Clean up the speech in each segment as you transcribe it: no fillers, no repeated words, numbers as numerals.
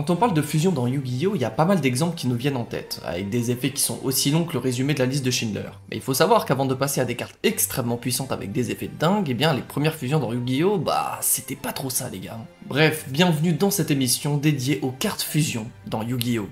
Quand on parle de fusion dans Yu-Gi-Oh, il y a pas mal d'exemples qui nous viennent en tête, avec des effets qui sont aussi longs que le résumé de la liste de Schindler. Mais il faut savoir qu'avant de passer à des cartes extrêmement puissantes avec des effets dingues, eh bien les premières fusions dans Yu-Gi-Oh, bah c'était pas trop ça les gars. Bref, bienvenue dans cette émission dédiée aux cartes fusion dans Yu-Gi-Oh!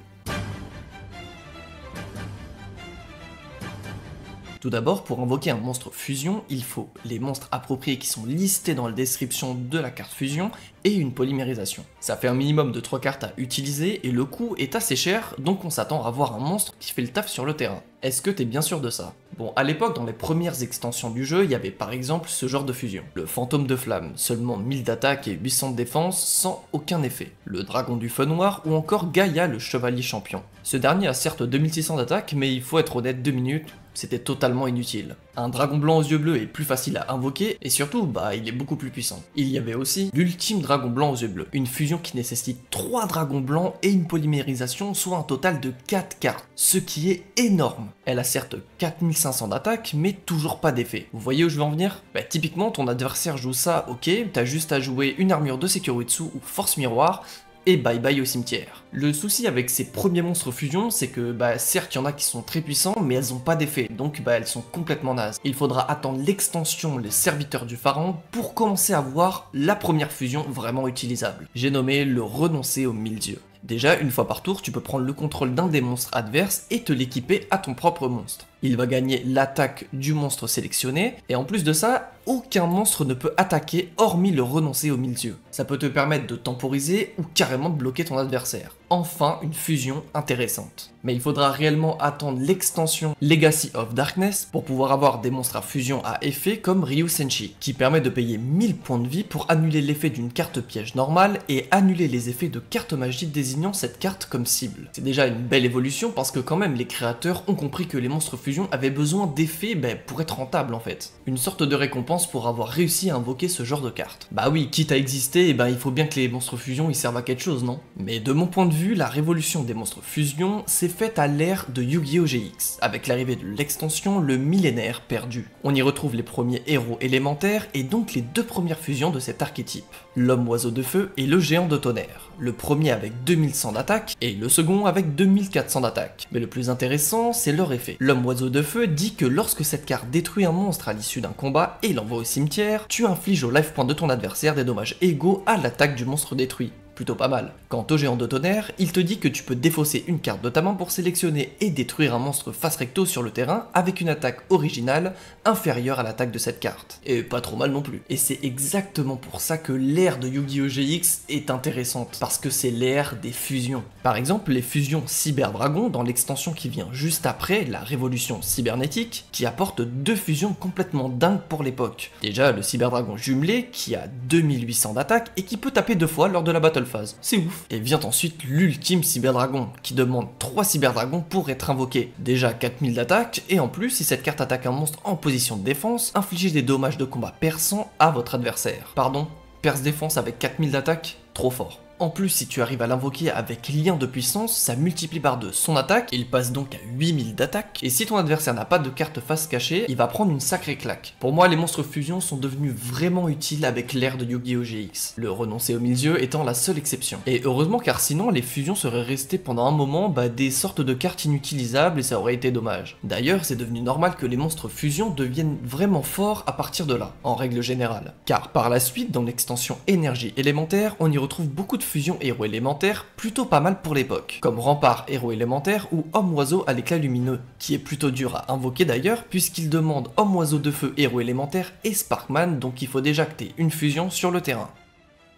Tout d'abord, pour invoquer un monstre fusion, il faut les monstres appropriés qui sont listés dans la description de la carte fusion et une polymérisation. Ça fait un minimum de 3 cartes à utiliser et le coût est assez cher, donc on s'attend à avoir un monstre qui fait le taf sur le terrain. Est-ce que t'es bien sûr de ça? Bon, à l'époque, dans les premières extensions du jeu, il y avait par exemple ce genre de fusion. Le fantôme de flamme, seulement 1000 d'attaque et 800 de défense, sans aucun effet. Le dragon du feu noir ou encore Gaïa, le chevalier champion. Ce dernier a certes 2600 d'attaque, mais il faut être honnête, 2 minutes, c'était totalement inutile. Un dragon blanc aux yeux bleus est plus facile à invoquer, et surtout, bah il est beaucoup plus puissant. Il y avait aussi l'ultime dragon blanc aux yeux bleus, une fusion qui nécessite 3 dragons blancs et une polymérisation, soit un total de 4 cartes, ce qui est énorme. Elle a certes 4500 d'attaque, mais toujours pas d'effet. Vous voyez où je veux en venir? Bah typiquement, ton adversaire joue ça, ok, t'as juste à jouer une armure de Sekiroitsu ou force miroir, et bye bye au cimetière. Le souci avec ces premiers monstres fusion, c'est que certes il y en a qui sont très puissants, mais elles ont pas d'effet, donc elles sont complètement nazes. Il faudra attendre l'extension Les Serviteurs du Pharaon pour commencer à voir la première fusion vraiment utilisable. J'ai nommé le Renoncer aux 1000 yeux. Déjà, une fois par tour, tu peux prendre le contrôle d'un des monstres adverses et te l'équiper à ton propre monstre. Il va gagner l'attaque du monstre sélectionné, et en plus de ça, aucun monstre ne peut attaquer hormis le Renoncer aux 1000 yeux. Ça peut te permettre de temporiser ou carrément de bloquer ton adversaire. Enfin, une fusion intéressante. Mais il faudra réellement attendre l'extension Legacy of Darkness pour pouvoir avoir des monstres à fusion à effet comme Ryu Senshi, qui permet de payer 1000 points de vie pour annuler l'effet d'une carte piège normale et annuler les effets de cartes magiques désignant cette carte comme cible. C'est déjà une belle évolution parce que quand même les créateurs ont compris que les monstres fusion avaient besoin d'effets pour être rentables en fait. Une sorte de récompense pour avoir réussi à invoquer ce genre de carte. Bah oui, quitte à exister, il faut bien que les monstres fusion ils servent à quelque chose, non? Mais de mon point de vue, la révolution des monstres fusion s'est faite à l'ère de Yu-Gi-Oh! GX, avec l'arrivée de l'extension Le Millénaire Perdu. On y retrouve les premiers héros élémentaires et donc les 2 premières fusions de cet archétype, l'homme oiseau de feu et le géant de tonnerre. Le premier avec 2100 d'attaque et le second avec 2400 d'attaque. Mais le plus intéressant, c'est leur effet. L'homme oiseau de feu dit que lorsque cette carte détruit un monstre à l'issue d'un combat et l'envoie au cimetière, tu infliges au life point de ton adversaire des dommages égaux à l'attaque du monstre détruit. Plutôt pas mal. Quant au géant de tonnerre, il te dit que tu peux défausser une carte de ta main pour sélectionner et détruire un monstre face recto sur le terrain avec une attaque originale inférieure à l'attaque de cette carte. Et pas trop mal non plus. Et c'est exactement pour ça que l'ère de Yu-Gi-Oh! GX est intéressante, parce que c'est l'ère des fusions. Par exemple, les fusions Cyber Dragon dans l'extension qui vient juste après, la révolution cybernétique, qui apporte 2 fusions complètement dingues pour l'époque. Déjà, le Cyber Dragon jumelé, qui a 2800 d'attaque et qui peut taper 2 fois lors de la battle phase. C'est ouf. Et vient ensuite l'ultime Cyberdragon, qui demande 3 Cyberdragons pour être invoqué. Déjà 4000 d'attaque, et en plus, si cette carte attaque un monstre en position de défense, infligez des dommages de combat perçants à votre adversaire. Pardon, perce défense avec 4000 d'attaque, trop fort. En plus, si tu arrives à l'invoquer avec lien de puissance, ça multiplie par 2 son attaque, il passe donc à 8000 d'attaque, et si ton adversaire n'a pas de carte face cachée, il va prendre une sacrée claque. Pour moi, les monstres fusion sont devenus vraiment utiles avec l'ère de Yu-Gi-Oh! GX, le Renoncer aux 1000 yeux étant la seule exception. Et heureusement, car sinon, les fusions seraient restées pendant un moment des sortes de cartes inutilisables et ça aurait été dommage. D'ailleurs, c'est devenu normal que les monstres fusion deviennent vraiment forts à partir de là, en règle générale. Car par la suite, dans l'extension énergie élémentaire, on y retrouve beaucoup de fusion héros élémentaire plutôt pas mal pour l'époque, comme Rempart héros élémentaire ou Homme oiseau à l'éclat lumineux, qui est plutôt dur à invoquer d'ailleurs puisqu'il demande Homme oiseau de feu héros élémentaire et Sparkman, donc il faut déjà que t'aies une fusion sur le terrain.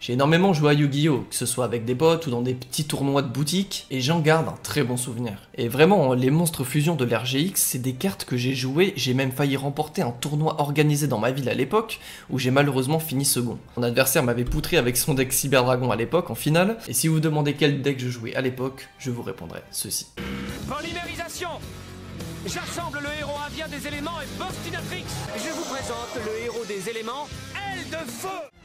J'ai énormément joué à Yu-Gi-Oh! Que ce soit avec des potes ou dans des petits tournois de boutique, et j'en garde un très bon souvenir. Et vraiment, les monstres fusion de l'ère GX, c'est des cartes que j'ai jouées, j'ai même failli remporter un tournoi organisé dans ma ville à l'époque, où j'ai malheureusement fini second. Mon adversaire m'avait poutré avec son deck Cyber Dragon à l'époque en finale, et si vous vous demandez quel deck je jouais à l'époque, je vous répondrai ceci. Polymérisation! J'assemble le héros indien des éléments et Bostinatrix! Je vous présente le héros des éléments, Aile de Feu!